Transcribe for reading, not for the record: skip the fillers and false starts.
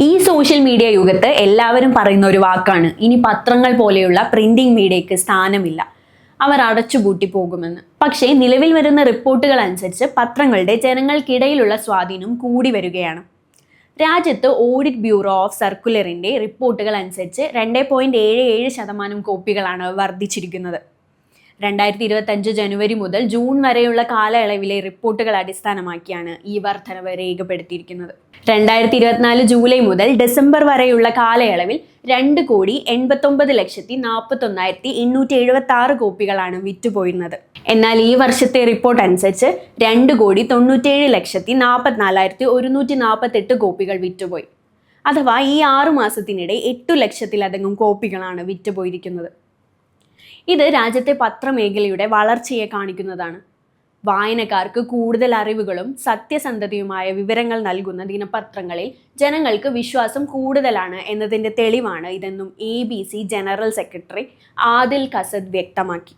ഈ social media യുഗത്ത് എല്ലാവരും പറയുന്ന ഒരു വാക്കാണ്, ഇനി പത്രങ്ങൾ പോലെയുള്ള പ്രിന്റിംഗ് മീഡിയയ്ക്ക് സ്ഥാനമില്ല, അവർ അടച്ചുപൂട്ടി പോകുമെന്ന്. പക്ഷേ നിലവിൽ വരുന്ന റിപ്പോർട്ടുകൾ അനുസരിച്ച് പത്രങ്ങളുടെ ജനങ്ങൾക്കിടയിലുള്ള സ്വാധീനം കൂടി വരികയാണ്. രാജ്യത്ത് ഓഡിറ്റ് ബ്യൂറോ ഓഫ് സർക്കുലറിന്റെ റിപ്പോർട്ടുകൾ അനുസരിച്ച് 2.77% കോപ്പികളാണ് വർദ്ധിച്ചിരിക്കുന്നത്. 2025 ജനുവരി മുതൽ ജൂൺ വരെയുള്ള കാലയളവിലെ റിപ്പോർട്ടുകൾ അടിസ്ഥാനമാക്കിയാണ് ഈ വർധനവ് രേഖപ്പെടുത്തിയിരിക്കുന്നത്. 2024 ജൂലൈ മുതൽ ഡിസംബർ വരെയുള്ള കാലയളവിൽ 2,89,41,876 കോപ്പികളാണ് വിറ്റുപോയിരുന്നത്. എന്നാൽ ഈ വർഷത്തെ റിപ്പോർട്ട് അനുസരിച്ച് 2,97,44,148 കോപ്പികൾ വിറ്റുപോയി. അഥവാ ഈ 6 മാസത്തിനിടെ 8 ലക്ഷത്തിലധികം കോപ്പികളാണ് വിറ്റുപോയിരിക്കുന്നത്. ഇത് രാജ്യത്തെ പത്രമേഖലയുടെ വളർച്ചയെ കാണിക്കുന്നതാണ്. വായനക്കാർക്ക് കൂടുതൽ അറിവുകളും സത്യസന്ധതയുമായ വിവരങ്ങൾ നൽകുന്ന ദിനപത്രങ്ങളിൽ ജനങ്ങൾക്ക് വിശ്വാസം കൂടുതലാണ് എന്നതിൻ്റെ തെളിവാണ് ഇതെന്നും ABC ജനറൽ സെക്രട്ടറി ആദിൽ കസദ് വ്യക്തമാക്കി.